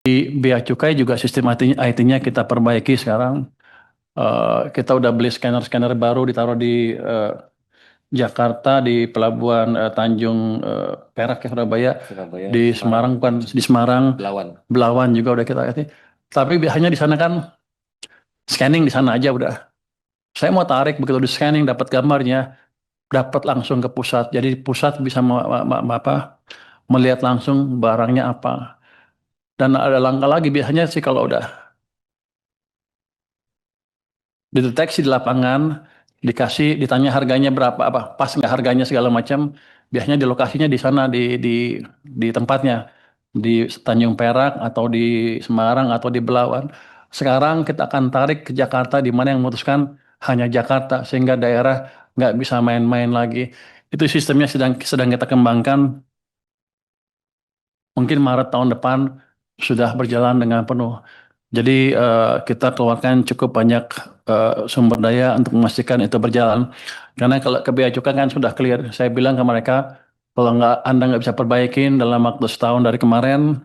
Di Bea Cukai juga sistem IT-nya kita perbaiki sekarang. Kita udah beli scanner-scanner baru ditaruh di Jakarta di Pelabuhan Tanjung Perak ya Surabaya. Surabaya, Di Semarang, Semarang bukan di Semarang, Belawan. Belawan juga udah kita ganti. Tapi hanya di sana kan scanning di sana aja udah. Saya mau tarik begitu di scanning dapat gambarnya, dapat langsung ke pusat. Jadi pusat bisa melihat langsung barangnya apa. Dan ada langkah lagi biasanya sih kalau udah dideteksi di lapangan, ditanya harganya berapa, apa pas nggak harganya segala macam. Biasanya di lokasinya di sana di tempatnya di Tanjung Perak atau di Semarang atau di Belawan. Sekarang kita akan tarik ke Jakarta di mana yang memutuskan hanya Jakarta sehingga daerah nggak bisa main-main lagi. Itu sistemnya sedang sedang kita kembangkan. Mungkin Maret tahun depan sudah berjalan dengan penuh. Jadi kita keluarkan cukup banyak sumber daya untuk memastikan itu berjalan. Karena kalau ke Bea Cukai kan sudah clear. Saya bilang ke mereka, kalau Anda nggak bisa perbaikin dalam waktu setahun dari kemarin,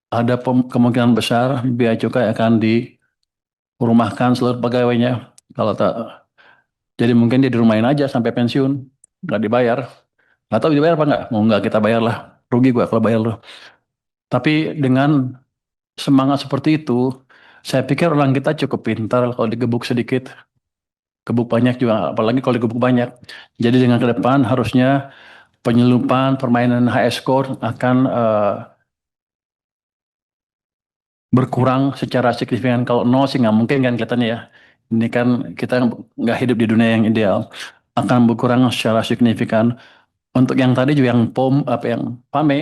ada kemungkinan besar Bea Cukai akan dirumahkan seluruh pegawainya. Kalau tak, jadi mungkin dia dirumahin aja sampai pensiun, nggak dibayar. Nggak tahu dibayar apa nggak? Mau nggak kita bayar lah. Rugi gua kalau bayar loh. Tapi dengan semangat seperti itu, saya pikir orang kita cukup pintar kalau digebuk sedikit, gebuk banyak juga, apalagi kalau digebuk banyak. Jadi dengan ke depan harusnya penyelundupan permainan high score akan berkurang secara signifikan. Kalau nol sih nggak mungkin kan kelihatannya ya. Ini kan kita nggak hidup di dunia yang ideal. Akan berkurang secara signifikan. Untuk yang tadi juga yang yang PAME,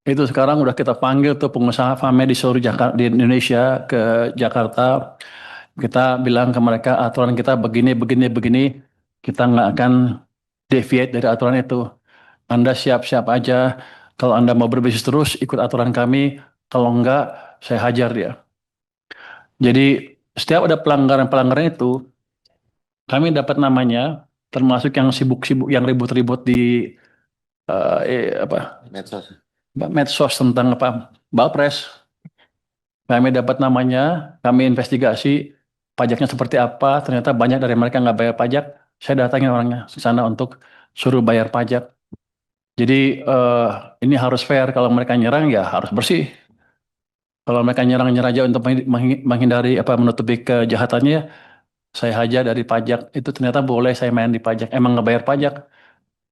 itu sekarang udah kita panggil tuh pengusaha PAME di seluruh Jakarta, di Indonesia ke Jakarta. Kita bilang ke mereka aturan kita begini, begini, begini. Kita nggak akan deviate dari aturan itu. Anda siap-siap aja. Kalau Anda mau berbisnis terus, ikut aturan kami. Kalau enggak, saya hajar dia. Jadi setiap ada pelanggaran-pelanggaran itu, kami dapat namanya, termasuk yang sibuk-sibuk, yang ribut-ribut di Medsos. medsos tentang Bapres. Kami dapat namanya, kami investigasi pajaknya seperti apa. Ternyata banyak dari mereka nggak bayar pajak. Saya datangin orangnya ke sana untuk suruh bayar pajak. Jadi ini harus fair. Kalau mereka nyerang ya harus bersih. Kalau mereka nyerang-nyerang aja untuk menghindari menutupi kejahatannya, saya hajar dari pajak. Itu ternyata boleh saya main di pajak. Emang nggak bayar pajak.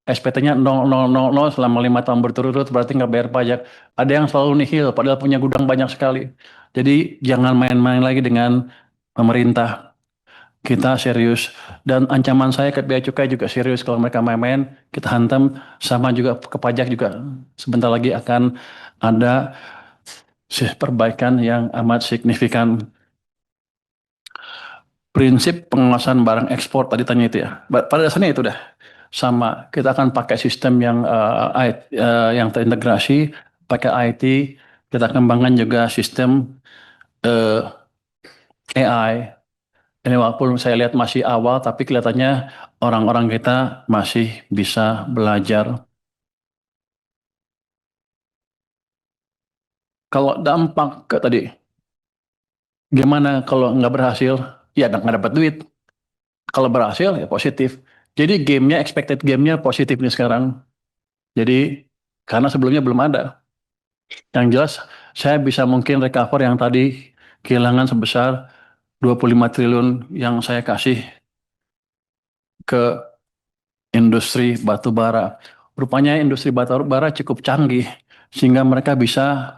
SPT-nya 0000 selama 5 tahun berturut-turut berarti nggak bayar pajak. Ada yang selalu nihil padahal punya gudang banyak sekali. Jadi jangan main-main lagi dengan pemerintah. Kita serius. Dan ancaman saya ke Bea Cukai juga serius. Kalau mereka main-main, kita hantam. Sama juga ke pajak juga. Sebentar lagi akan ada perbaikan yang amat signifikan. Prinsip pengawasan barang ekspor tadi tanya itu ya. Pada dasarnya itu dah sama. Kita akan pakai sistem yang terintegrasi, pakai IT. Kita kembangkan juga sistem eh, AI. Ini walaupun saya lihat masih awal, tapi kelihatannya orang-orang kita masih bisa belajar. Kalau dampak ke tadi, gimana kalau nggak berhasil? Ya nggak dapat duit. Kalau berhasil ya positif. Jadi gamenya, expected gamenya positif nih sekarang. Jadi karena sebelumnya belum ada. Yang jelas saya bisa mungkin recover yang tadi kehilangan sebesar 25 triliun yang saya kasih ke industri batu bara. Rupanya industri batu bara cukup canggih sehingga mereka bisa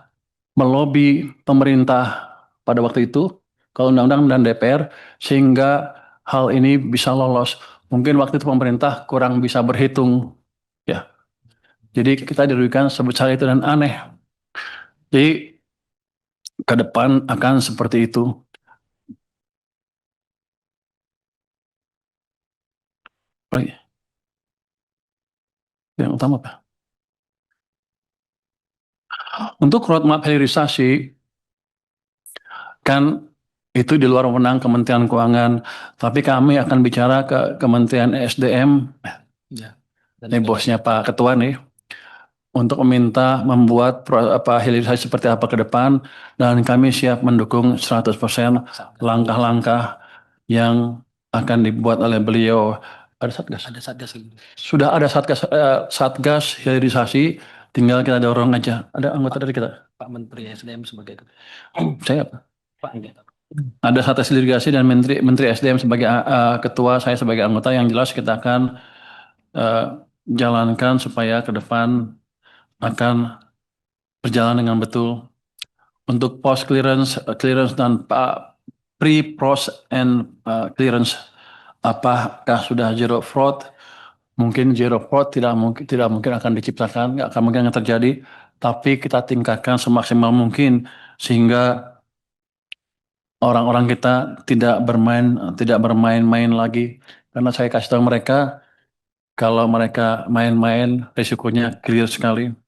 melobi pemerintah pada waktu itu, kalau undang-undang dan DPR, sehingga hal ini bisa lolos. Mungkin waktu itu pemerintah kurang bisa berhitung, ya. Jadi kita dirugikan sebesar itu dan aneh. Jadi ke depan akan seperti itu. Yang utama apa? Untuk roadmap hilirisasi, kan itu di luar wewenang Kementerian Keuangan, tapi kami akan bicara ke Kementerian SDM, Ya. ini bosnya Pak Ketua nih, untuk meminta membuat hilirisasi seperti apa ke depan, dan kami siap mendukung 100% langkah-langkah yang akan dibuat oleh beliau. Ada satgas? Ada satgas gitu. Sudah ada satgas hilirisasi, tinggal kita dorong aja. Ada anggota dari kita? Pak Menteri SDM sebagai Saya Pak enggak. ada satgas hilirisasi dan Menteri SDM sebagai ketua, saya sebagai anggota. Yang jelas kita akan eh, jalankan supaya ke depan akan berjalan dengan betul. Untuk post clearance, clearance dan pre-pros and clearance, apakah sudah zero fraud? Mungkin zero fraud tidak mungkin akan diciptakan, nggak akan mungkin akan terjadi. Tapi kita tingkatkan semaksimal mungkin sehingga orang-orang kita tidak bermain-main lagi. Karena saya kasih tahu mereka, kalau mereka main-main risikonya clear sekali.